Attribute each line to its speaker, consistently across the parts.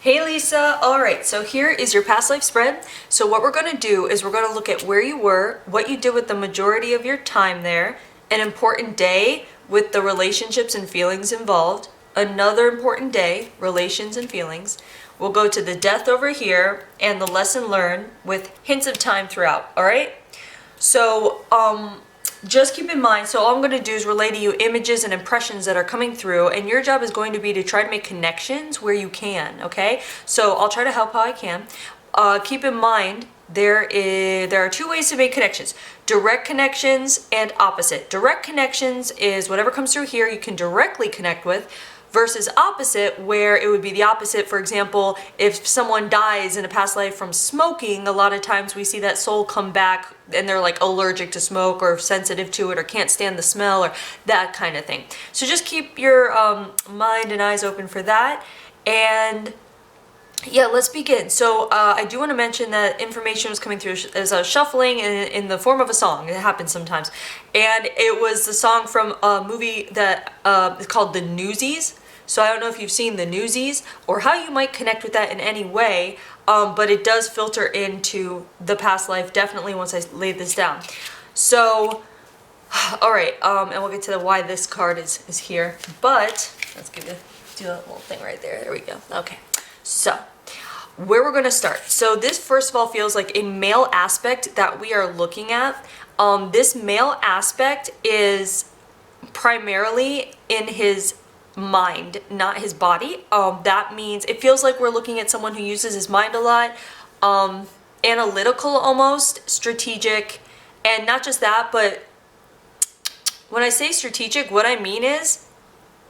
Speaker 1: Hey Lisa, alright, so here is your past life spread. So what we're going to do is we're going to look at where you were, what you did with the majority of your time there, an important day with the relationships and feelings involved, another important day, relations and feelings. We'll go to the death over here and the lesson learned with hints of time throughout, alright? So, just keep in mind, so all I'm going to do is relay to you images and impressions that are coming through, and your job is going to be to try to make connections where you can, okay? So I'll try to help how I can. Keep in mind, there are two ways to make connections. Direct connections and opposite. Direct connections is whatever comes through here you can directly connect with, versus opposite, where it would be the opposite. For example, if someone dies in a past life from smoking, a lot of times we see that soul come back and they're like allergic to smoke or sensitive to it or can't stand the smell or that kind of thing. So just keep your mind and eyes open for that. And yeah, let's begin. So I do want to mention that information was coming through as a shuffling in the form of a song. It happens sometimes. And it was the song from a movie that is called The Newsies. So I don't know if you've seen The Newsies or how you might connect with that in any way, but it does filter into the past life, definitely once I lay this down. So, all right, and we'll get to the why this card is here. But let's do that little thing right there. There we go. Okay. So, where we're going to start. So this first of all feels like a male aspect that we are looking at. This male aspect is primarily in his mind, not his body. That means it feels like we're looking at someone who uses his mind a lot, analytical almost, strategic, and not just that, but when I say strategic, what I mean is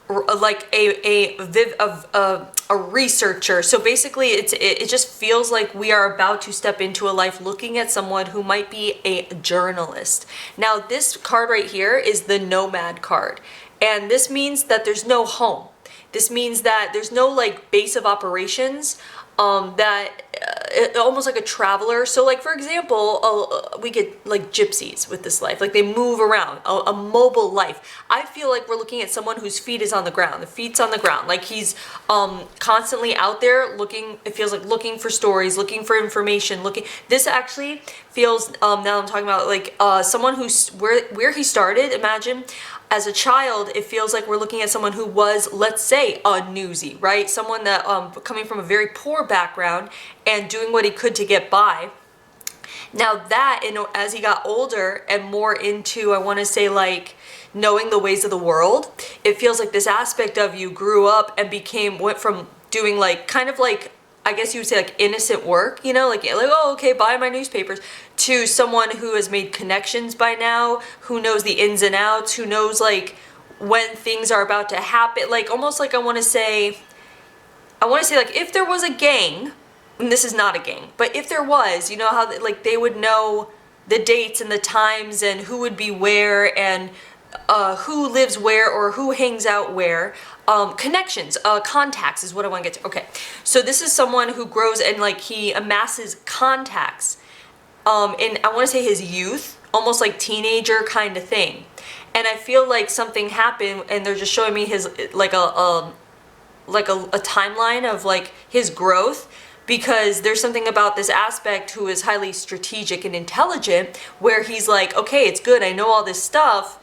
Speaker 1: like a researcher. So basically it just feels like we are about to step into a life looking at someone who might be a journalist. Now this card right here is the Nomad card, and this means that there's no home. This means that there's no like base of operations, almost like a traveler. So like for example, we get like gypsies with this life, like they move around, a mobile life. I feel like we're looking at someone whose feet is on the ground, the feet's on the ground, like he's constantly out there looking. It feels like looking for stories, looking for information, this actually feels now I'm talking about like someone who's where he started. Imagine as a child, it feels like we're looking at someone who was, let's say, a newsie, right? Someone that coming from a very poor background and doing what he could to get by. Now that, as he got older and more into, I want to say, like knowing the ways of the world, it feels like this aspect of you grew up and went from doing like kind of like, I guess you would say like innocent work, like oh okay, buy my newspapers, to someone who has made connections by now, who knows the ins and outs, who knows like when things are about to happen, like almost like I want to say like if there was a gang, and this is not a gang, but if there was, how like they would know the dates and the times and who would be where and who lives where or who hangs out where. Connections, contacts is what I want to get to. Okay, so this is someone who grows and like he amasses contacts in, I want to say, his youth, almost like teenager kind of thing. And I feel like something happened and they're just showing me his like a timeline of like his growth, because there's something about this aspect who is highly strategic and intelligent where he's like, okay, it's good, I know all this stuff,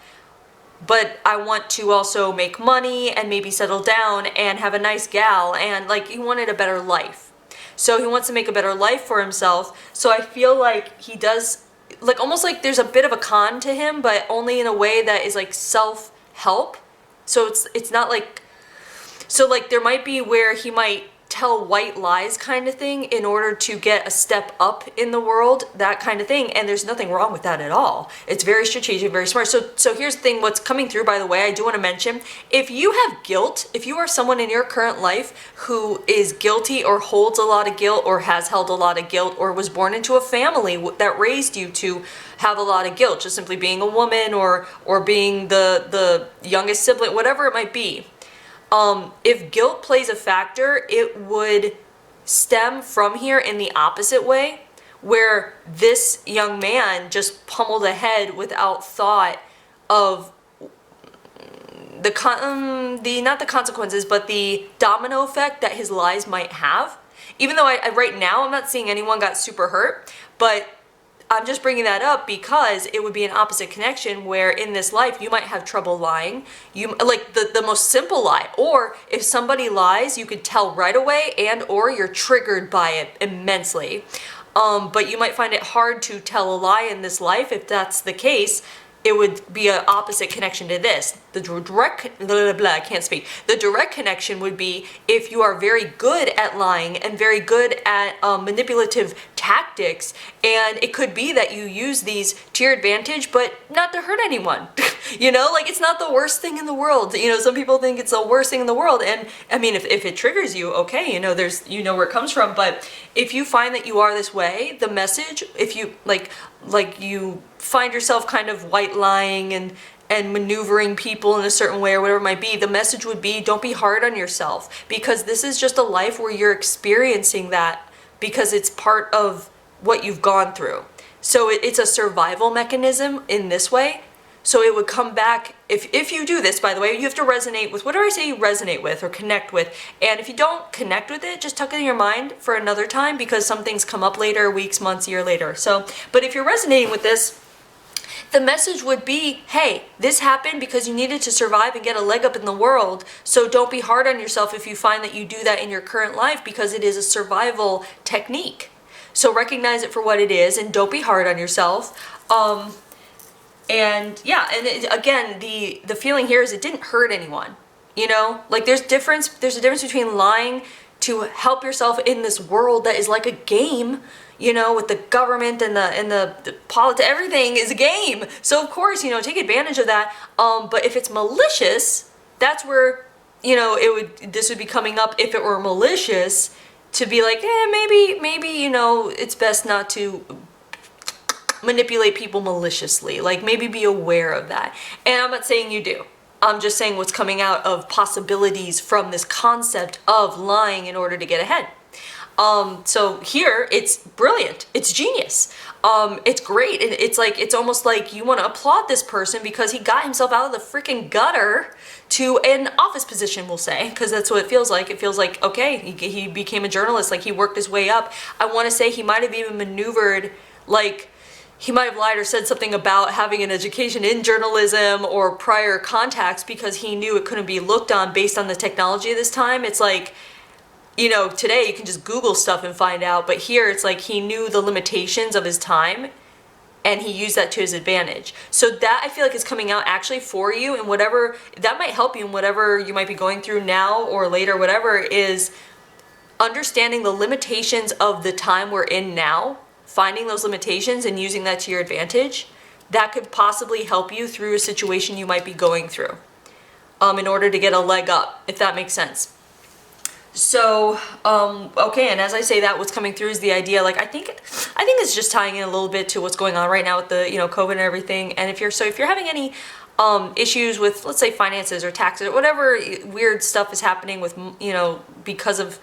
Speaker 1: but I want to also make money and maybe settle down and have a nice gal, and like he wanted a better life. So he wants to make a better life for himself. So I feel like he does, like almost like there's a bit of a con to him, but only in a way that is like self-help. So it's not like, so like there might be where he might tell white lies kind of thing in order to get a step up in the world, that kind of thing, and there's nothing wrong with that at all. It's very strategic, very smart. So here's the thing, what's coming through, by the way, I do want to mention, if you have guilt, if you are someone in your current life who is guilty or holds a lot of guilt or has held a lot of guilt or was born into a family that raised you to have a lot of guilt, just simply being a woman or being the youngest sibling, whatever it might be, if guilt plays a factor, it would stem from here in the opposite way, where this young man just pummeled ahead without thought of not the consequences, but the domino effect that his lies might have. Even though I right now I'm not seeing anyone got super hurt, but I'm just bringing that up because it would be an opposite connection where in this life you might have trouble lying. You like the most simple lie, or if somebody lies, you could tell right away, and or you're triggered by it immensely. But you might find it hard to tell a lie in this life. If that's the case, it would be an opposite connection to this. The direct, I can't speak. The direct connection would be if you are very good at lying and very good at manipulative tactics, and it could be that you use these to your advantage, but not to hurt anyone. You know, like it's not the worst thing in the world. You know, some people think it's the worst thing in the world, and I mean, if it triggers you, okay, you know, you know where it comes from. But if you find that you are this way, the message, if you like you find yourself kind of white lying and maneuvering people in a certain way or whatever it might be, the message would be don't be hard on yourself, because this is just a life where you're experiencing that because it's part of what you've gone through. So it's a survival mechanism in this way. So it would come back, if you do this, by the way, you have to resonate with whatever I say you resonate with or connect with. And if you don't connect with it, just tuck it in your mind for another time, because some things come up later, weeks, months, year later. So, but if you're resonating with this, the message would be, hey, this happened because you needed to survive and get a leg up in the world. So don't be hard on yourself if you find that you do that in your current life, because it is a survival technique. So recognize it for what it is and don't be hard on yourself. And yeah, and again, the feeling here is it didn't hurt anyone. You know, like there's a difference between lying to help yourself in this world that is like a game, you know, with the government and the politics, everything is a game. So of course, you know, take advantage of that. But if it's malicious, that's where, you know, this would be coming up if it were malicious, to be like, maybe, you know, it's best not to manipulate people maliciously. Like maybe be aware of that. And I'm not saying you do. I'm just saying what's coming out of possibilities from this concept of lying in order to get ahead. So here it's brilliant. It's genius. It's great. And it's almost like you want to applaud this person because he got himself out of the freaking gutter to an office position, we'll say, because that's what it feels like. It feels like, okay, he became a journalist, like he worked his way up. I want to say he might have even maneuvered, like, he might have lied or said something about having an education in journalism or prior contacts because he knew it couldn't be looked on based on the technology of this time. It's like, you know, today you can just Google stuff and find out, but here it's like he knew the limitations of his time and he used that to his advantage. So that, I feel like, is coming out actually for you, and whatever, that might help you in whatever you might be going through now or later, whatever, is understanding the limitations of the time we're in now, finding those limitations and using that to your advantage. That could possibly help you through a situation you might be going through, in order to get a leg up, if that makes sense. So, okay, and as I say that, what's coming through is the idea, like, I think it's just tying in a little bit to what's going on right now with the, you know, COVID and everything. And if you're having any issues with, let's say, finances or taxes or whatever weird stuff is happening with, you know, because of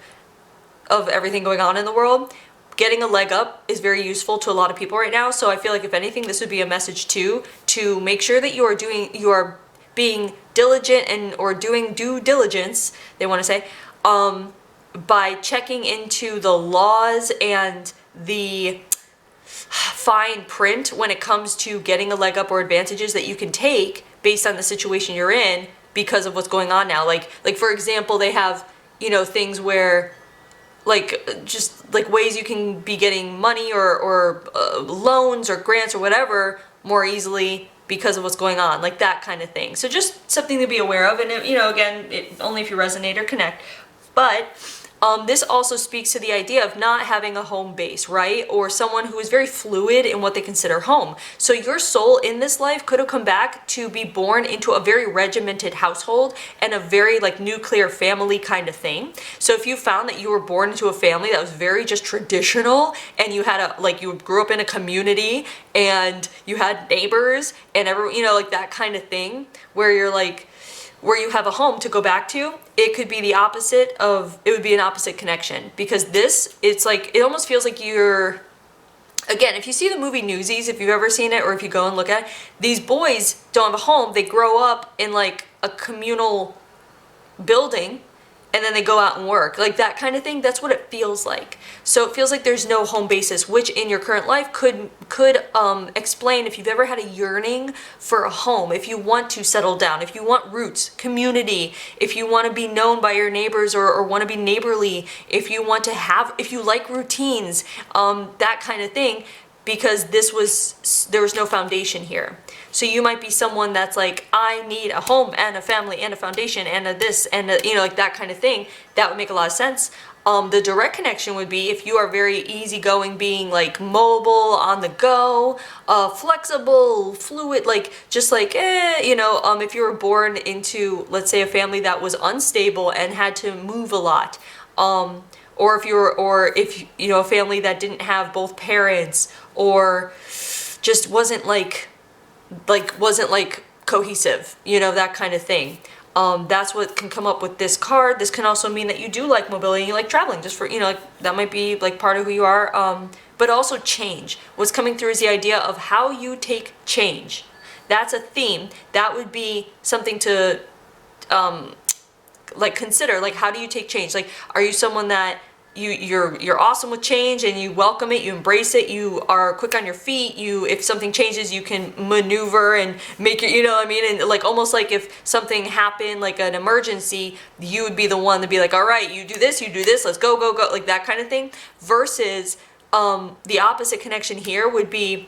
Speaker 1: everything going on in the world, getting a leg up is very useful to a lot of people right now. So I feel like, if anything, this would be a message too, to make sure that you are being diligent or doing due diligence, they want to say, by checking into the laws and the fine print when it comes to getting a leg up or advantages that you can take based on the situation you're in because of what's going on now. Like for example, they have, you know, things where, like, just like ways you can be getting money or loans or grants or whatever more easily because of what's going on, like that kind of thing. So just something to be aware of, and you know, again, only if you resonate or connect. But this also speaks to the idea of not having a home base, right? Or someone who is very fluid in what they consider home. So your soul in this life could have come back to be born into a very regimented household and a very, like, nuclear family kind of thing. So if you found that you were born into a family that was very just traditional, and you had you grew up in a community and you had neighbors and everyone, you know, like that kind of thing, where you're like, where you have a home to go back to, it could be the opposite of, it would be an opposite connection. Because this, it's like, it almost feels like you're, again, if you see the movie Newsies, if you've ever seen it, or if you go and look at it, these boys don't have a home, they grow up in like a communal building, and then they go out and work, like that kind of thing. That's what it feels like. So it feels like there's no home basis, which in your current life could explain if you've ever had a yearning for a home, if you want to settle down, if you want roots, community, if you want to be known by your neighbors or want to be neighborly, if you want to have, if you like routines, that kind of thing, because there was no foundation here. So you might be someone that's like, I need a home and a family and a foundation and a this and a, like that kind of thing. That would make a lot of sense. The direct connection would be if you are very easygoing, being like mobile, on the go, flexible, fluid, like just like, if you were born into, let's say, a family that was unstable and had to move a lot, or if a family that didn't have both parents, or just wasn't cohesive, that kind of thing. That's what can come up with this card. This can also mean that you do like mobility and you like traveling, just for, that might be like part of who you are. But also change. What's coming through is the idea of how you take change. That's a theme. That would be something to consider. Like, how do you take change? Like, are you someone that you're awesome with change and you welcome it, you embrace it, you are quick on your feet, if something changes you can maneuver and make it, and like almost like if something happened, like an emergency, you would be the one to be like, all right, you do this, let's go, like that kind of thing. Versus the opposite connection here would be,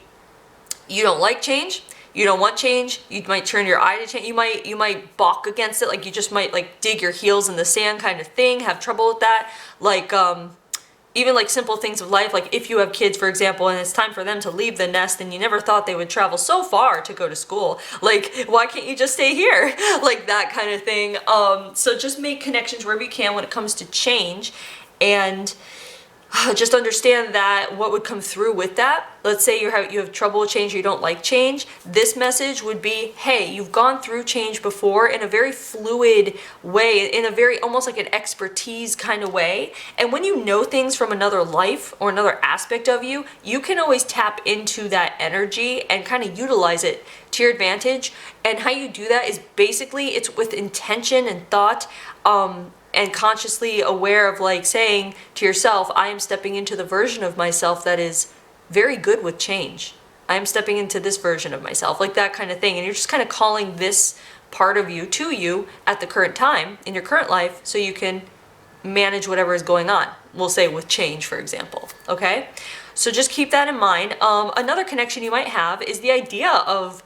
Speaker 1: you don't like change, you don't want change, you might turn your eye to change, you might balk against it, like you just might like dig your heels in the sand kind of thing, have trouble with that. Like even like simple things of life, like if you have kids, for example, and it's time for them to leave the nest and you never thought they would travel so far to go to school, like why can't you just stay here? Like that kind of thing. So just make connections wherever you can when it comes to change, and just understand that what would come through with that. Let's say you have trouble with change, or you don't like change. This message would be, hey, you've gone through change before in a very fluid way, in a very almost like an expertise kind of way. And when you know things from another life or another aspect of you, you can always tap into that energy and kind of utilize it to your advantage. And how you do that is basically it's with intention and thought. And consciously aware of like saying to yourself, I am stepping into the version of myself that is very good with change. I am stepping into this version of myself, like that kind of thing. And you're just kind of calling this part of you to you at the current time in your current life so you can manage whatever is going on. We'll say with change, for example, okay? So just keep that in mind. Another connection you might have is the idea of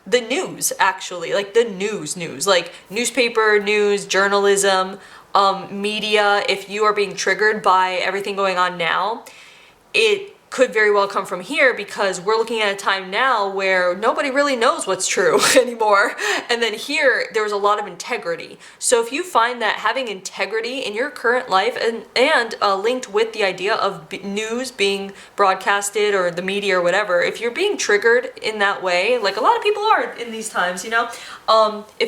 Speaker 1: the news, actually, like the news, like newspaper, news, journalism, media. If you are being triggered by everything going on now, it could very well come from here, because we're looking at a time now where nobody really knows what's true anymore. And then here, there was a lot of integrity. So if you find that having integrity in your current life and linked with the idea of news being broadcasted or the media or whatever, if you're being triggered in that way, like a lot of people are in these times, if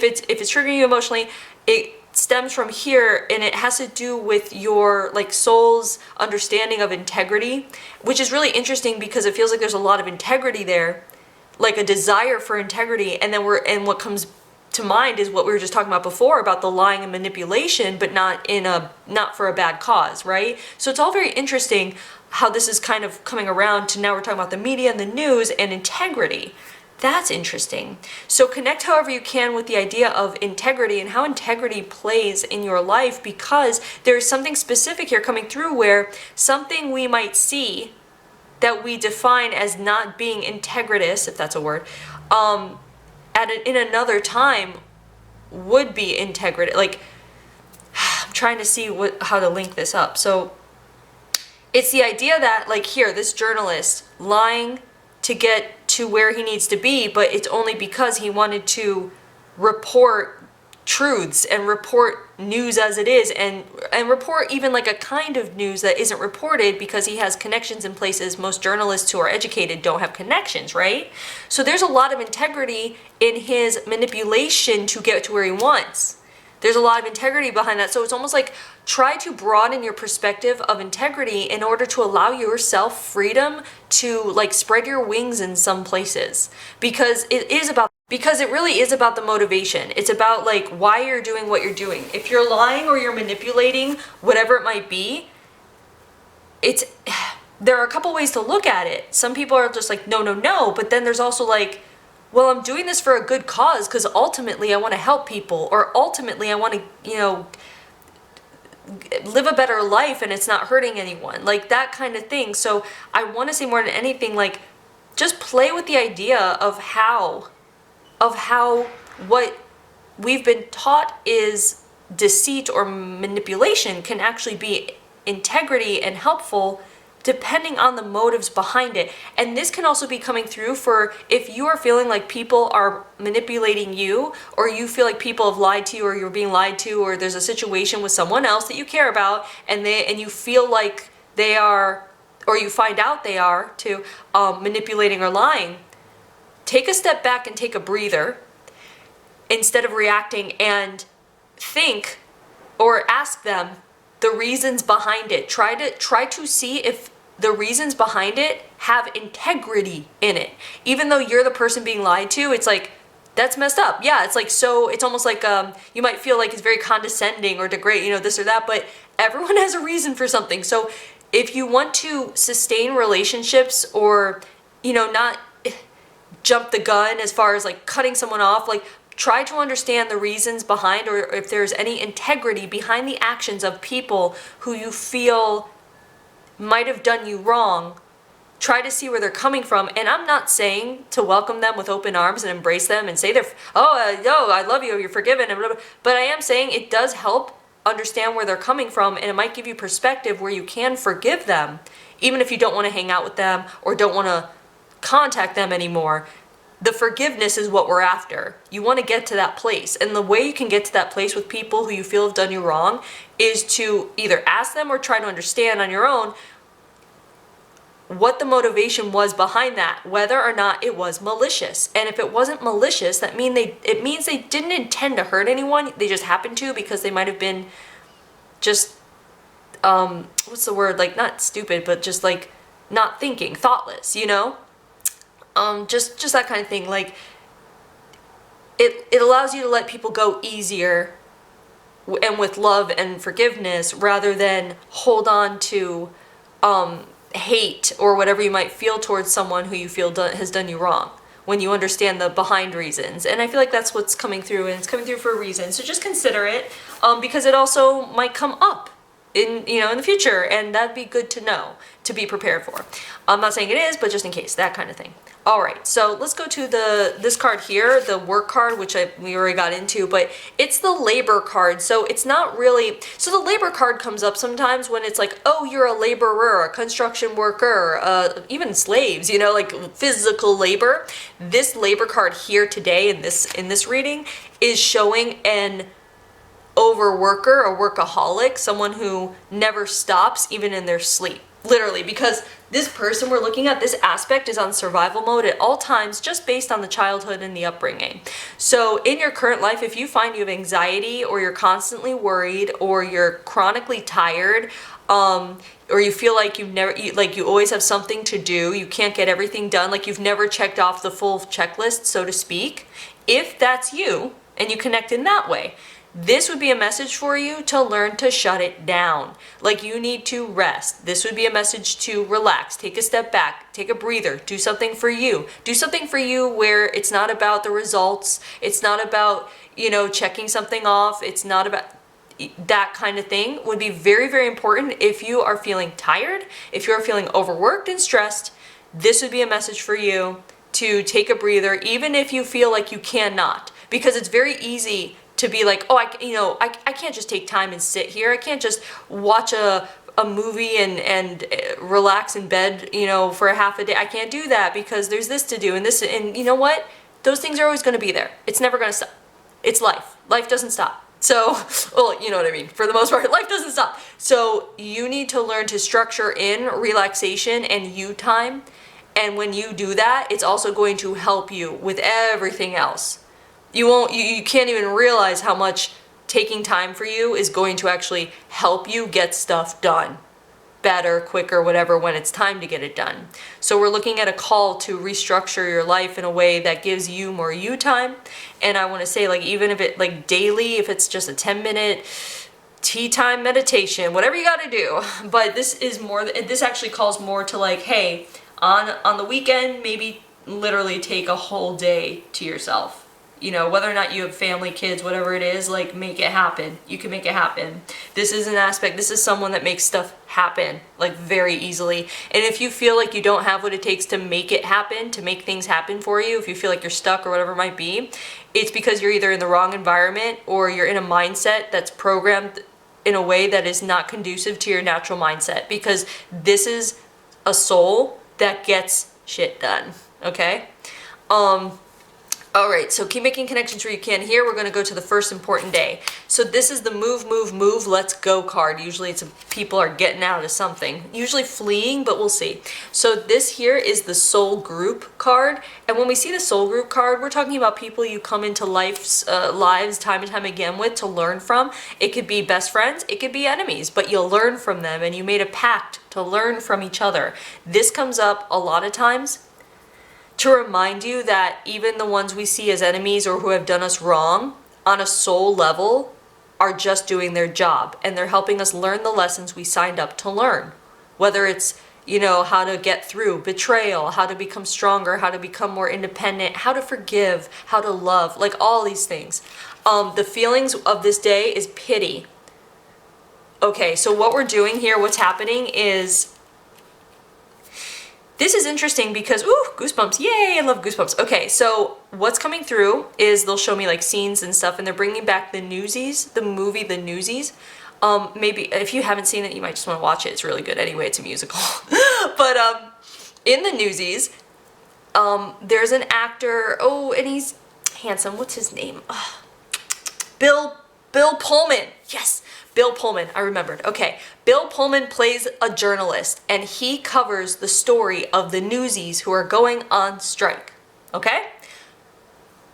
Speaker 1: it's triggering you emotionally, it stems from here, and it has to do with your like soul's understanding of integrity, which is really interesting because it feels like there's a lot of integrity there, like a desire for integrity. And then what comes to mind is what we were just talking about before, about the lying and manipulation, but not for a bad cause, right? So it's all very interesting how this is kind of coming around to now we're talking about the media and the news and integrity. That's interesting. So connect however you can with the idea of integrity and how integrity plays in your life, because there's something specific here coming through where something we might see that we define as not being integritous, if that's a word, in another time would be integrity. Like, I'm trying to see how to link this up. So it's the idea that, like here, this journalist lying to get to where he needs to be, but it's only because he wanted to report truths and report news as it is, and report even like a kind of news that isn't reported because he has connections in places most journalists who are educated don't have connections, right? So there's a lot of integrity in his manipulation to get to where he wants. There's a lot of integrity behind that. So it's almost like try to broaden your perspective of integrity in order to allow yourself freedom to like spread your wings in some places, because it is about Because it really is about the motivation. It's about like why you're doing what you're doing. If you're lying or you're manipulating, whatever it might be, there are a couple ways to look at it. Some people are just like, no, no, no. But then there's also like, well, I'm doing this for a good cause because ultimately I want to help people, or ultimately I want to, live a better life and it's not hurting anyone. Like that kind of thing. So I want to say more than anything, like just play with the idea of how what we've been taught is deceit or manipulation can actually be integrity and helpful depending on the motives behind it. And this can also be coming through for if you are feeling like people are manipulating you, or you feel like people have lied to you, or you're being lied to, or there's a situation with someone else that you care about and you feel like they are, or you find out they are too, manipulating or lying. Take a step back and take a breather instead of reacting, and think or ask them the reasons behind it. Try to see if the reasons behind it have integrity in it. Even though you're the person being lied to, it's like, that's messed up. Yeah, it's like, so it's almost like you might feel like it's very condescending or degrade, this or that, but everyone has a reason for something. So if you want to sustain relationships, or not jump the gun as far as like cutting someone off, like try to understand the reasons behind, or if there's any integrity behind the actions of people who you feel might have done you wrong. Try to see where they're coming from. And I'm not saying to welcome them with open arms and embrace them and say no, I love you, you're forgiven, and blah, blah. But I am saying it does help understand where they're coming from, and it might give you perspective where you can forgive them, even if you don't want to hang out with them or don't want to contact them anymore. The forgiveness is what we're after. You want to get to that place. And the way you can get to that place with people who you feel have done you wrong is to either ask them or try to understand on your own what the motivation was behind that, whether or not it was malicious. And if it wasn't malicious, it means they didn't intend to hurt anyone. They just happened to, because they might have been just, what's the word? Like, not stupid, but just like not thinking, thoughtless, just that kind of thing. Like it allows you to let people go easier and with love and forgiveness, rather than hold on to hate or whatever you might feel towards someone who you feel has done you wrong, when you understand the behind reasons. And I feel like that's what's coming through, and it's coming through for a reason. So just consider it, because it also might come up in the future, and that'd be good to know, to be prepared for. I'm not saying it is, but just in case, that kind of thing. All right, so let's go to this card here, the work card, which we already got into, but it's the labor card. So it's not really, so the labor card comes up sometimes when it's like, oh, you're a laborer, a construction worker, even slaves, like physical labor. This labor card here today in this reading is showing an overworker, a workaholic, someone who never stops even in their sleep. Literally, because this person we're looking at, this aspect is on survival mode at all times, just based on the childhood and the upbringing. So in your current life, if you find you have anxiety, or you're constantly worried, or you're chronically tired, or you feel like you always have something to do, you can't get everything done, like you've never checked off the full checklist, so to speak, if that's you and you connect in that way, this would be a message for you to learn to shut it down. Like, you need to rest. This would be a message to relax, take a step back, take a breather, do something for you. Do something for you where it's not about the results. It's not about, checking something off. It's not about that kind of thing. Would be very, very important if you are feeling tired, if you're feeling overworked and stressed. This would be a message for you to take a breather, even if you feel like you cannot, because it's very easy to be like, oh, I can't just take time and sit here. I can't just watch a movie and relax in bed, for a half a day. I can't do that because there's this to do and this, and you know what? Those things are always going to be there. It's never going to stop. It's life. Life doesn't stop. So, well, you know what I mean? For the most part, life doesn't stop. So you need to learn to structure in relaxation and you time. And when you do that, it's also going to help you with everything else. You can't even realize how much taking time for you is going to actually help you get stuff done. better, quicker, whatever, when it's time to get it done. So we're looking at a call to restructure your life in a way that gives you more you time. And I want to say, like, even if it, like, daily, if it's just a 10-minute tea time meditation, whatever you got to do. But this is more, this actually calls more to, like, hey, on the weekend, maybe literally take a whole day to yourself. You know, whether or not you have family, kids, whatever it is, like, make it happen. You can make it happen. This is an aspect, this is someone that makes stuff happen, like, very easily. And if you feel like you don't have what it takes to make it happen, to make things happen for you, if you feel like you're stuck or whatever it might be, it's because you're either in the wrong environment or you're in a mindset that's programmed in a way that is not conducive to your natural mindset. Because this is a soul that gets shit done, okay? All right, so keep making connections where you can. Here, we're going to go to the first important day. So this is the move, move, move, let's go card. Usually it's people are getting out of something. Usually fleeing, but we'll see. So this here is the soul group card. And when we see the soul group card, we're talking about people you come into lives time and time again with to learn from. It could be best friends, it could be enemies, but you'll learn from them and you made a pact to learn from each other. This comes up a lot of times to remind you that even the ones we see as enemies or who have done us wrong on a soul level are just doing their job, and they're helping us learn the lessons we signed up to learn. Whether it's, you know, how to get through betrayal, how to become stronger, how to become more independent, how to forgive, how to love, like all these things. The feelings of this day is pity. Okay, so what we're doing here, what's happening is, this is interesting because, ooh, goosebumps, yay, I love goosebumps. Okay, so what's coming through is they'll show me like scenes and stuff, and they're bringing back the Newsies, the movie The Newsies. Maybe if you haven't seen it, you might just want to watch it. It's really good. Anyway, it's a musical. But in the Newsies, there's an actor, oh, and he's handsome. What's his name? Bill Pullman. Yes, Bill Pullman. I remembered. Okay, Bill Pullman plays a journalist, and he covers the story of the Newsies who are going on strike. Okay?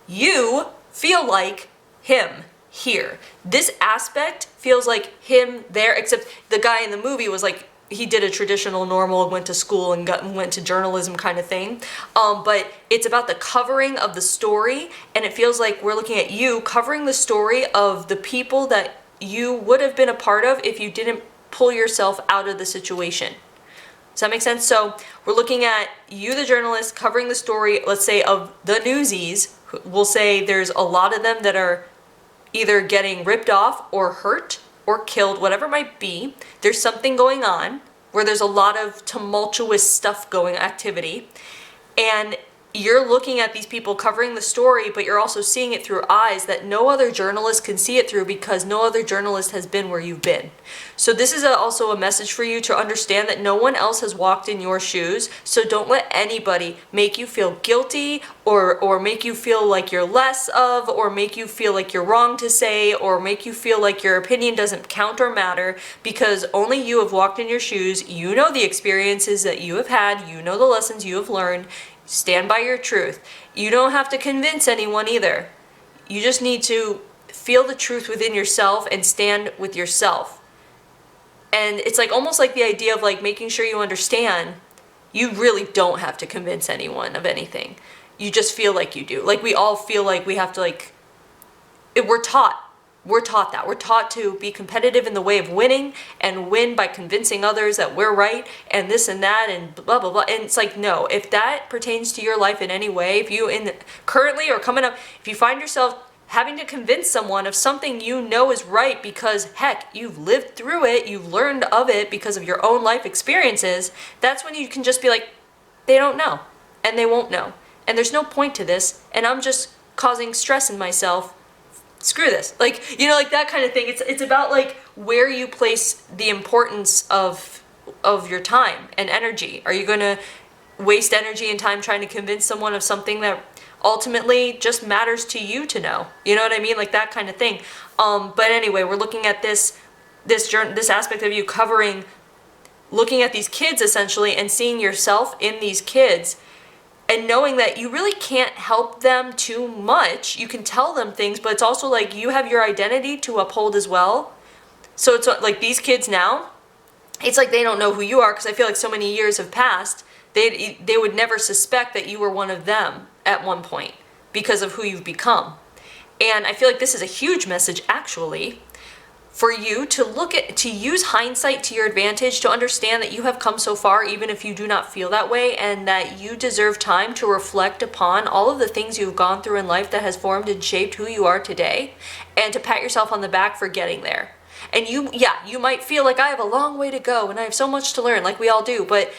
Speaker 1: You feel like him here. This aspect feels like him there, except the guy in the movie was like, he did a traditional normal, went to school and went to journalism kind of thing. But it's about the covering of the story, and it feels like we're looking at you covering the story of the people that you would have been a part of if you didn't pull yourself out of the situation. Does that make sense? So we're looking at you, the journalist, covering the story, let's say, of the Newsies. We'll say there's a lot of them that are either getting ripped off or hurt or killed, whatever it might be. There's something going on where there's a lot of tumultuous stuff going, activity. And you're looking at these people covering the story, but you're also seeing it through eyes that no other journalist can see it through because no other journalist has been where you've been. So this is also a message for you to understand that no one else has walked in your shoes, so don't let anybody make you feel guilty or make you feel like you're less of, or make you feel like you're wrong to say, or make you feel like your opinion doesn't count or matter, because only you have walked in your shoes. You know the experiences that you have had, you know the lessons you have learned. Stand by your truth. You don't have to convince anyone either. You just need to feel the truth within yourself and stand with yourself. And it's like almost like the idea of like making sure you understand you really don't have to convince anyone of anything. You just feel like you do. Like we all feel like we have to like, we're taught that. We're taught to be competitive in the way of winning and win by convincing others that we're right and this and that and blah, blah, blah. And it's like, no, if that pertains to your life in any way, if you currently or coming up, if you find yourself having to convince someone of something you know is right because, heck, you've lived through it, you've learned of it because of your own life experiences, that's when you can just be like, they don't know and they won't know. And there's no point to this, and I'm just causing stress in myself. Screw this. Like, you know, like that kind of thing. It's about like where you place the importance of your time and energy. Are you going to waste energy and time trying to convince someone of something that ultimately just matters to you to know? You know what I mean? Like that kind of thing. But anyway, we're looking at this aspect of you covering, looking at these kids essentially and seeing yourself in these kids. And knowing that you really can't help them too much. You can tell them things, but it's also like you have your identity to uphold as well. So it's like these kids now, it's like they don't know who you are, because I feel like so many years have passed, they would never suspect that you were one of them at one point because of who you've become. And I feel like this is a huge message, actually, for you to use hindsight to your advantage, to understand that you have come so far, even if you do not feel that way, and that you deserve time to reflect upon all of the things you've gone through in life that has formed and shaped who you are today, and to pat yourself on the back for getting there. And you might feel like I have a long way to go and I have so much to learn, like we all do, but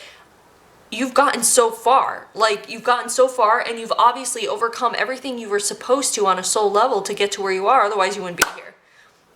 Speaker 1: you've gotten so far. Like, you've gotten so far, and you've obviously overcome everything you were supposed to on a soul level to get to where you are. Otherwise, you wouldn't be here.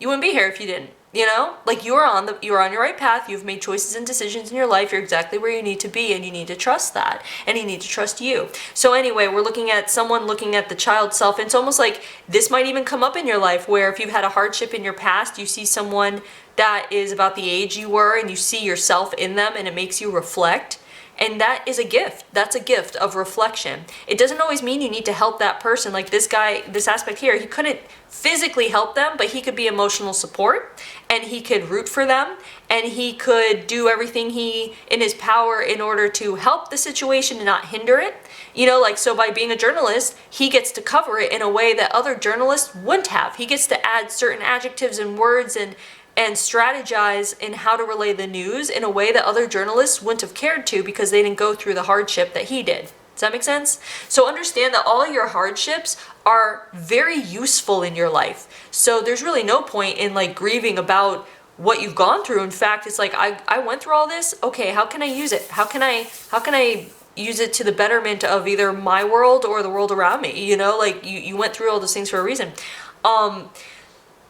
Speaker 1: You wouldn't be here if you didn't, you know? Like, you're on your right path. You've made choices and decisions in your life. You're exactly where you need to be, and you need to trust that, and you need to trust you. So anyway, we're looking at someone looking at the child self, and it's almost like this might even come up in your life, where if you've had a hardship in your past, you see someone that is about the age you were, and you see yourself in them, and it makes you reflect. And that is a gift. That's a gift of reflection. It doesn't always mean you need to help that person. Like this guy, this aspect here, he couldn't physically help them, but he could be emotional support, and he could root for them, and he could do everything in his power in order to help the situation and not hinder it. You know, like, so by being a journalist, he gets to cover it in a way that other journalists wouldn't have. He gets to add certain adjectives and words and strategize in how to relay the news in a way that other journalists wouldn't have cared to, because they didn't go through the hardship that he did. Does that make sense? So understand that all your hardships are very useful in your life. So there's really no point in like grieving about what you've gone through. In fact, it's like, I went through all this. Okay, how can I use it? How can I use it to the betterment of either my world or the world around me? You know, like you went through all those things for a reason.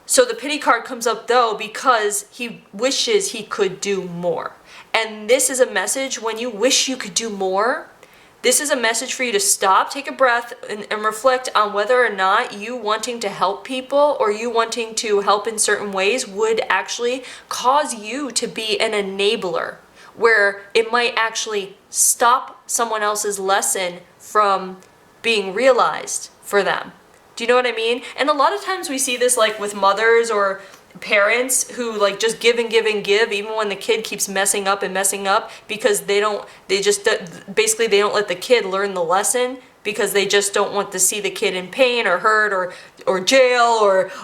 Speaker 1: So the pity card comes up, though, because he wishes he could do more. And this is a message, when you wish you could do more, this is a message for you to stop, take a breath, and reflect on whether or not you wanting to help people, or you wanting to help in certain ways, would actually cause you to be an enabler, where it might actually stop someone else's lesson from being realized for them. Do you know what I mean? And a lot of times we see this like with mothers or parents who like just give and give and give, even when the kid keeps messing up, because they don't let the kid learn the lesson, because they just don't want to see the kid in pain or hurt or jail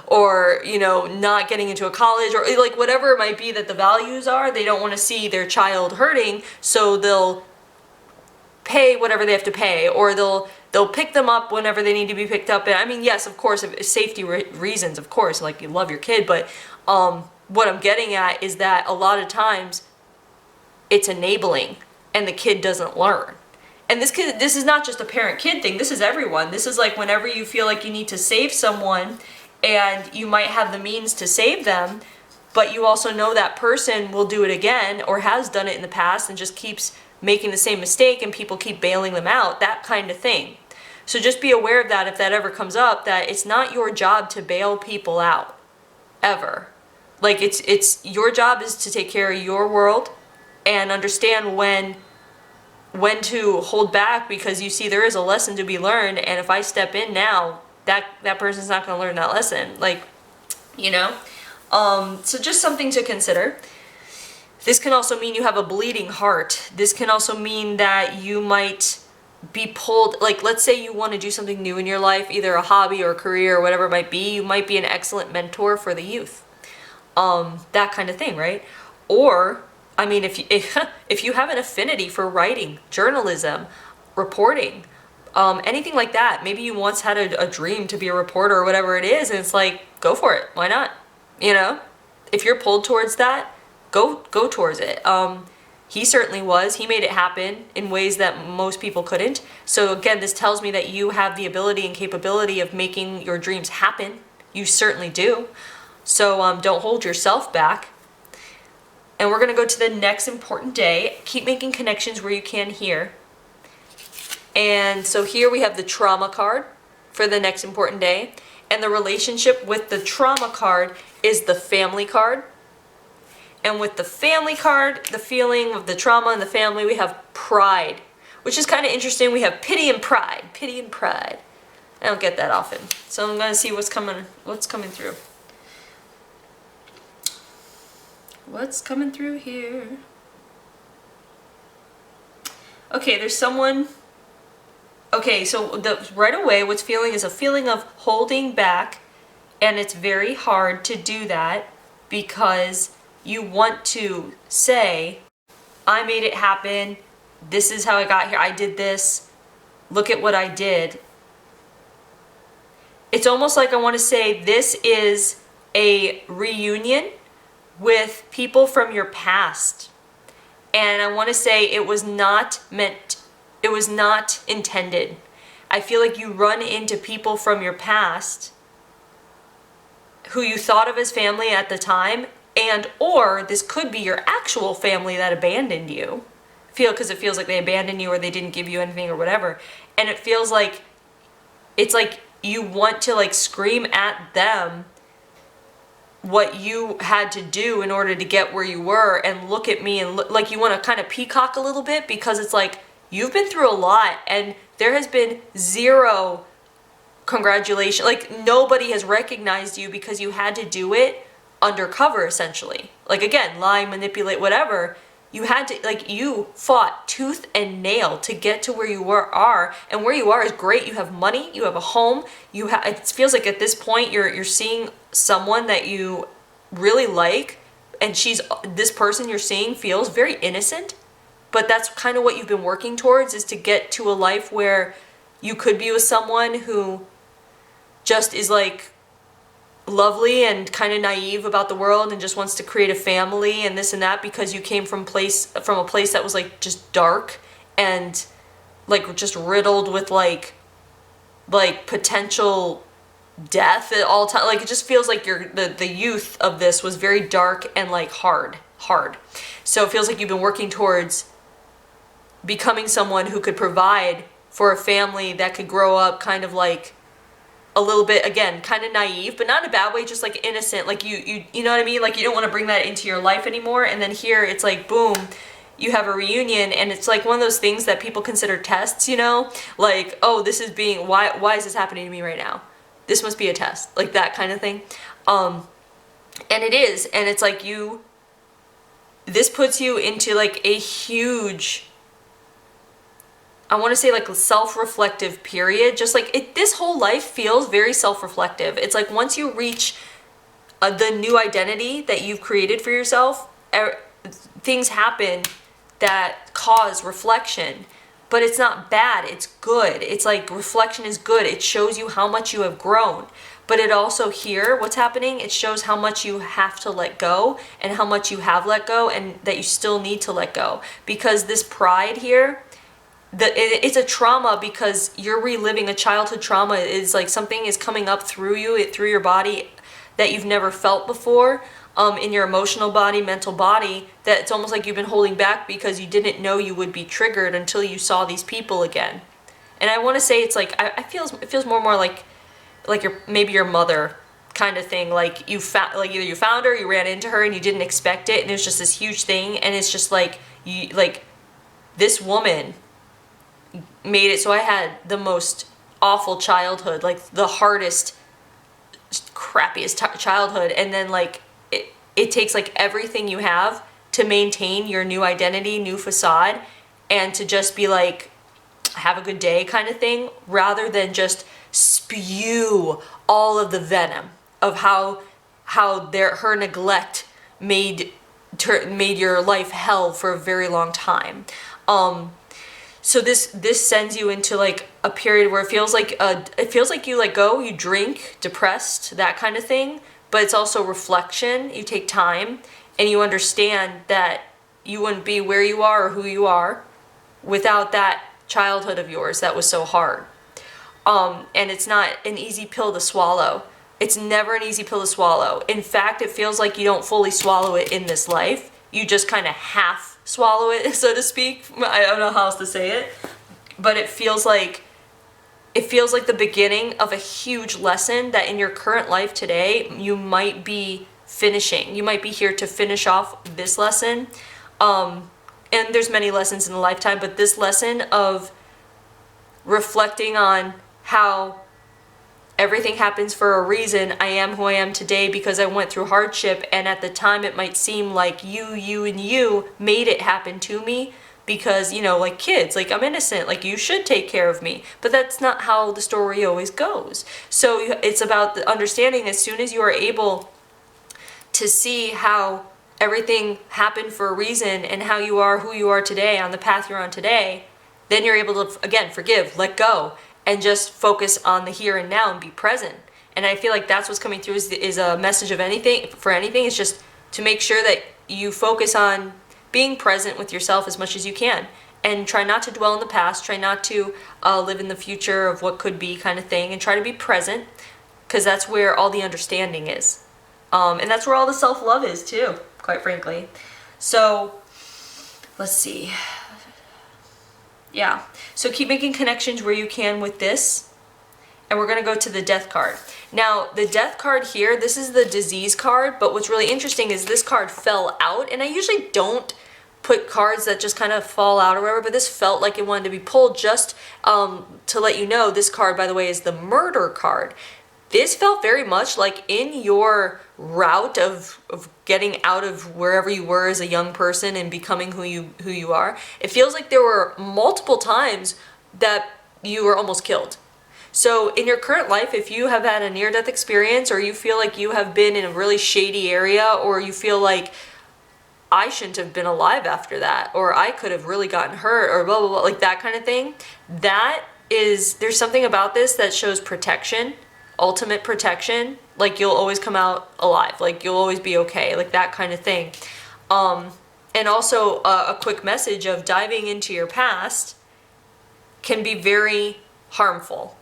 Speaker 1: or you know, not getting into a college, or like whatever it might be that the values are. They don't want to see their child hurting, so they'll pay whatever they have to pay, or they'll pick them up whenever they need to be picked up. And I mean, yes, of course, if safety reasons, of course, like you love your kid, but what I'm getting at is that a lot of times it's enabling and the kid doesn't learn. And this is not just a parent-kid thing, this is everyone. This is like whenever you feel like you need to save someone and you might have the means to save them, but you also know that person will do it again or has done it in the past and just keeps making the same mistake, and people keep bailing them out, that kind of thing. So just be aware of that if that ever comes up, that it's not your job to bail people out, ever. Like it's your job is to take care of your world and understand when to hold back, because you see there is a lesson to be learned, and if I step in now, that person's not going to learn that lesson. Like, you know? So just something to consider. This can also mean you have a bleeding heart. This can also mean that you might be pulled, like let's say you want to do something new in your life, either a hobby or a career or whatever it might be. You might be an excellent mentor for the youth. That kind of thing, right? Or, I mean, if you have an affinity for writing, journalism, reporting, anything like that, maybe you once had a dream to be a reporter or whatever it is, and it's like, go for it. Why not? You know? If you're pulled towards that, go towards it. He certainly was. He made it happen in ways that most people couldn't. So again, this tells me that you have the ability and capability of making your dreams happen. You certainly do. So don't hold yourself back. And we're going to go to the next important day. Keep making connections where you can here. And so here we have the trauma card for the next important day. And the relationship with the trauma card is the family card. And with the family card, the feeling of the trauma and the family, we have pride, which is kind of interesting. We have pity and pride. Pity and pride. I don't get that often. So I'm going to see what's coming through. What's coming through here? Okay, there's someone... Okay, so right away what's feeling is a feeling of holding back, and it's very hard to do that because you want to say, I made it happen, this is how I got here, I did this, look at what I did. It's almost like I want to say this is a reunion with people from your past. And I want to say it was not meant, it was not intended. I feel like you run into people from your past who you thought of as family at the time, and or this could be your actual family that abandoned you. Because it feels like they abandoned you or they didn't give you anything or whatever. And it feels like, it's like you want to like scream at them what you had to do in order to get where you were, and look at me and look, like you want to kind of peacock a little bit, because it's like you've been through a lot and there has been zero congratulations. Like nobody has recognized you because you had to do it undercover essentially. Like again, lie, manipulate, whatever. You had to, like, you fought tooth and nail to get to where you are, and where you are is great. You have money, you have a home, you have, it feels like at this point you're seeing someone that you really like, and this person you're seeing feels very innocent, but that's kind of what you've been working towards, is to get to a life where you could be with someone who just is like lovely and kind of naive about the world and just wants to create a family and this and that, because you came from a place that was like just dark and like just riddled with like potential death at all time. Like it just feels like the youth of this was very dark and like hard. So it feels like you've been working towards becoming someone who could provide for a family that could grow up kind of like a little bit, again, kind of naive, but not in a bad way, just like innocent. Like you know what I mean? Like you don't want to bring that into your life anymore. And then here it's like, boom, you have a reunion, and it's like one of those things that people consider tests, you know? Like, oh, this is being, why is this happening to me right now? This must be a test, like that kind of thing. And it is, and it's like this puts you into like a huge, I want to say like a self-reflective period. Just like this whole life feels very self-reflective. It's like once you reach the new identity that you've created for yourself, things happen that cause reflection, but it's not bad, it's good. It's like reflection is good. It shows you how much you have grown, but it also here, what's happening, it shows how much you have to let go and how much you have let go and that you still need to let go, because this pride here, it's a trauma because you're reliving a childhood trauma. Is like something is coming up through you, through your body that you've never felt before, in your emotional body, mental body, that it's almost like you've been holding back because you didn't know you would be triggered until you saw these people again. And I want to say it's like, it feels more and more like maybe your mother kind of thing. Like you found, like either you found her, you ran into her and you didn't expect it, and it was just this huge thing, and it's just like this woman made it so I had the most awful childhood, like the hardest, crappiest childhood, and then like it takes like everything you have to maintain your new identity, new facade, and to just be like, have a good day kind of thing, rather than just spew all of the venom of how her neglect made your life hell for a very long time. So this sends you into like a period where it feels like you like you drink depressed, that kind of thing, but it's also reflection. You take time and you understand that you wouldn't be where you are or who you are without that childhood of yours that was so hard. And it's not an easy pill to swallow. It's never an easy pill to swallow. In fact, it feels like you don't fully swallow it in this life. You just kind of half swallow it, so to speak. I don't know how else to say it, but it feels like the beginning of a huge lesson that in your current life today you might be finishing. You might be here to finish off this lesson. And there's many lessons in a lifetime, but this lesson of reflecting on how everything happens for a reason. I am who I am today because I went through hardship, and at the time it might seem like you and you made it happen to me because, you know, like kids, like I'm innocent, like you should take care of me. But that's not how the story always goes. So it's about the understanding, as soon as you are able to see how everything happened for a reason and how you are who you are today on the path you're on today, then you're able to, again, forgive, let go, and just focus on the here and now and be present. And I feel like that's what's coming through is a message of anything, for anything, is just to make sure that you focus on being present with yourself as much as you can, and try not to dwell in the past, try not to live in the future of what could be kind of thing, and try to be present, because that's where all the understanding is. And that's where all the self-love is too, quite frankly. So let's see. Yeah, so keep making connections where you can with this. And we're going to go to the death card. Now, the death card here, this is the disease card, but what's really interesting is this card fell out, and I usually don't put cards that just kind of fall out or whatever, but this felt like it wanted to be pulled just to let you know. This card, by the way, is the murder card. This felt very much like in your route of getting out of wherever you were as a young person and becoming who you are. It feels like there were multiple times that you were almost killed. So in your current life, if you have had a near-death experience, or you feel like you have been in a really shady area, or you feel like I shouldn't have been alive after that, or I could have really gotten hurt, or blah, blah, blah, like that kind of thing, there's something about this that shows protection, ultimate protection. Like you'll always come out alive, like you'll always be okay, like that kind of thing. And also a quick message of diving into your past can be very harmful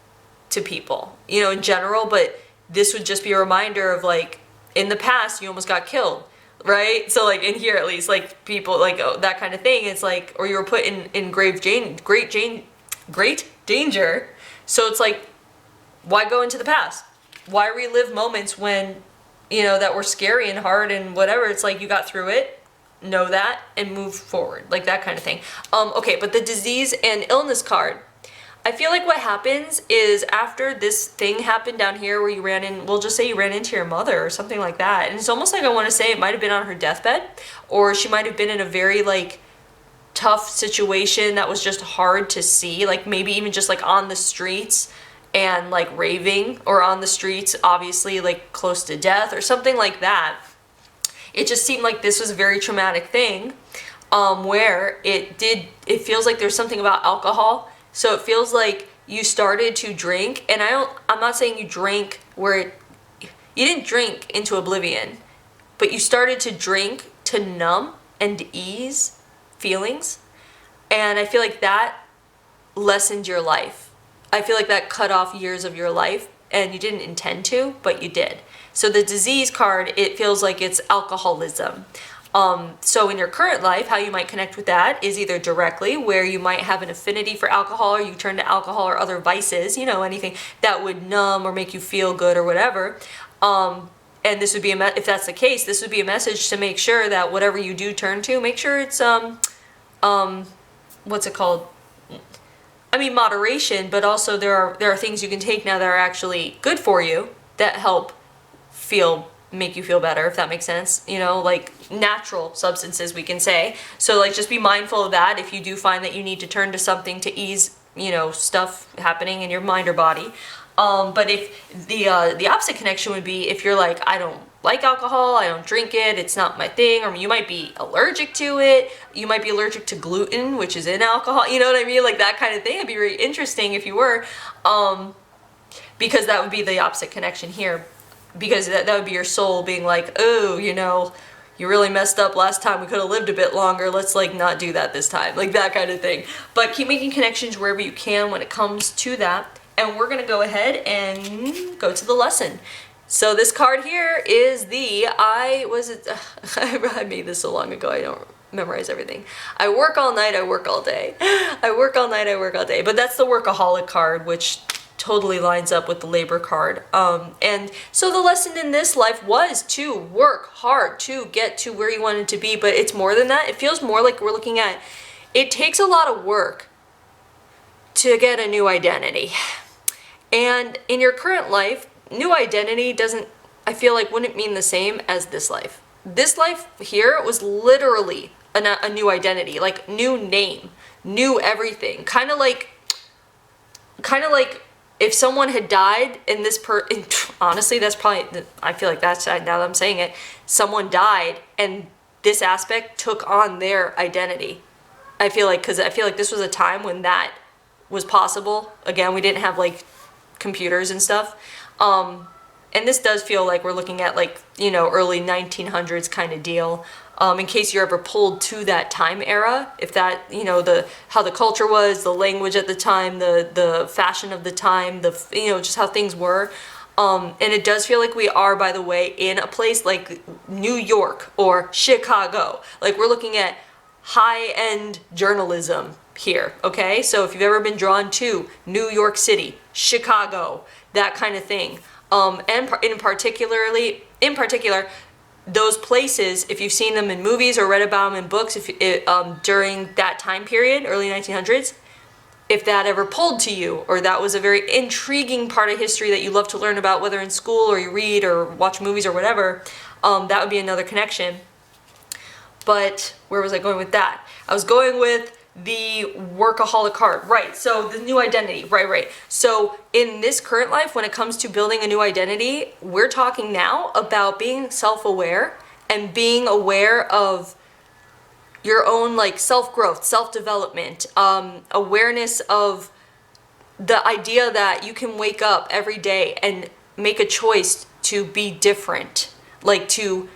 Speaker 1: to people, you know, in general, but this would just be a reminder of, like, in the past you almost got killed, right? So like in here at least, like people like that kind of thing, it's like, or you were put in great danger. So it's like, why go into the past? Why relive moments when, you know, that were scary and hard and whatever? It's like you got through it, know that, and move forward, like that kind of thing. Okay, but the disease and illness card, I feel like what happens is after this thing happened down here where you ran in, we'll just say you ran into your mother or something like that, and it's almost like I want to say it might have been on her deathbed, or she might have been in a very like tough situation that was just hard to see, like maybe even just like on the streets and like raving, or on the streets obviously like close to death or something like that. It just seemed like this was a very traumatic thing, where it feels like there's something about alcohol. So it feels like you started to drink, and I'm not saying you drank you didn't drink into oblivion, but you started to drink to numb and ease feelings. And I feel like that lessened your life. I feel like that cut off years of your life, and you didn't intend to, but you did. So the disease card, it feels like it's alcoholism. So in your current life, how you might connect with that is either directly, where you might have an affinity for alcohol, or you turn to alcohol or other vices, you know, anything that would numb or make you feel good or whatever. And this would be if that's the case, this would be a message to make sure that whatever you do turn to, make sure it's what's it called? I mean, moderation, but also there are things you can take now that are actually good for you that help make you feel better, if that makes sense, you know, like natural substances, we can say. So like just be mindful of that if you do find that you need to turn to something to ease, you know, stuff happening in your mind or body. But if the opposite connection would be if you're like, I don't like alcohol, I don't drink it, it's not my thing, or you might be allergic to it, you might be allergic to gluten, which is in alcohol, you know what I mean, like that kind of thing. It'd be really interesting if you were, because that would be the opposite connection here. Because that would be your soul being like, oh, you know, you really messed up last time, we could have lived a bit longer, let's like not do that this time, like that kind of thing. But keep making connections wherever you can when it comes to that. And we're gonna go ahead and go to the lesson. So this card here is I made this so long ago, I don't memorize everything. I work all night, I work all day. I work all night, I work all day. But that's the workaholic card, which totally lines up with the labor card. And so the lesson in this life was to work hard to get to where you wanted to be, but it's more than that. It feels more like we're looking at, it takes a lot of work to get a new identity. And in your current life, new identity I feel like wouldn't mean the same as this life. This life here was literally a new identity, like new name, new everything. Kind of like if someone had died and honestly, that's probably, I feel like that's, now that I'm saying it, someone died and this aspect took on their identity. I feel like, because I feel like this was a time when that was possible. Again, we didn't have like computers and stuff. And this does feel like we're looking at like, you know, early 1900s kind of deal. In case you're ever pulled to that time era, if that, you know, how the culture was, the language at the time, the fashion of the time, you know, just how things were. And it does feel like we are, by the way, in a place like New York or Chicago. Like we're looking at high-end journalism here, okay? So if you've ever been drawn to New York City, Chicago, that kind of thing. And in particular, those places, if you've seen them in movies or read about them in books, during that time period, early 1900s, if that ever pulled to you, or that was a very intriguing part of history that you love to learn about, whether in school or you read or watch movies or whatever, that would be another connection. But where was I going with that? I was going with the workaholic card, right? So the new identity, right. So in this current life, when it comes to building a new identity, we're talking now about being self-aware and being aware of your own like self-growth, self-development, awareness of the idea that you can wake up every day and make a choice to be different, like to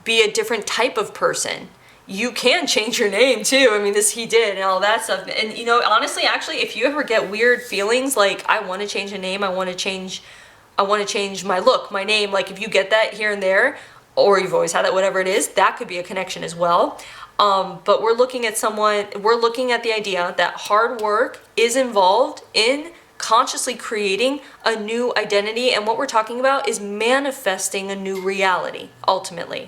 Speaker 1: be a different type of person. You can change your name too. I mean, he did and all that stuff. And you know, honestly, actually, if you ever get weird feelings like I want to change a name, I want to change my look, my name, like if you get that here and there, or you've always had that, whatever it is, that could be a connection as well. But we're looking at the idea that hard work is involved in consciously creating a new identity, and what we're talking about is manifesting a new reality, ultimately.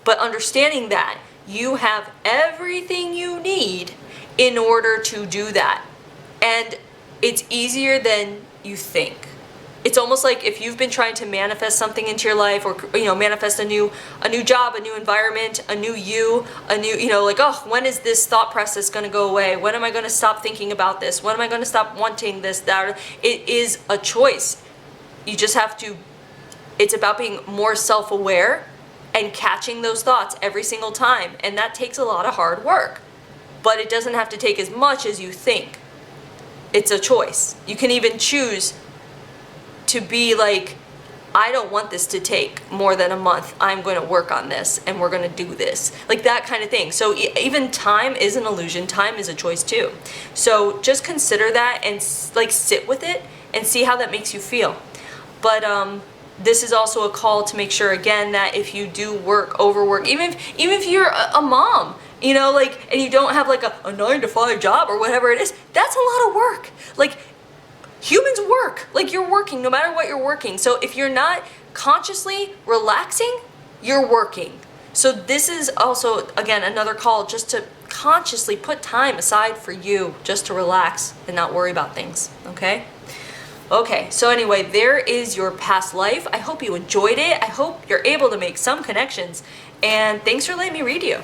Speaker 1: But understanding that you have everything you need in order to do that. And it's easier than you think. It's almost like if you've been trying to manifest something into your life, or, you know, manifest a new job, a new environment, a new you, you know, like, oh, when is this thought process going to go away? When am I going to stop thinking about this? When am I going to stop wanting this, that? It is a choice. You just have to, it's about being more self-aware and catching those thoughts every single time. And that takes a lot of hard work, but it doesn't have to take as much as you think. It's a choice. You can even choose to be like, I don't want this to take more than a month. I'm going to work on this and we're going to do this. Like that kind of thing. So even time is an illusion. Time is a choice too. So just consider that and like sit with it and see how that makes you feel. But this is also a call to make sure, again, that if you do overwork, even if you're a mom, you know, like, and you don't have like a 9-to-5 job or whatever it is, that's a lot of work. Like, humans work, like you're working no matter what you're working. So if you're not consciously relaxing, you're working. So this is also, again, another call just to consciously put time aside for you, just to relax and not worry about things, okay? Okay, so anyway, there is your past life. I hope you enjoyed it. I hope you're able to make some connections, and thanks for letting me read you.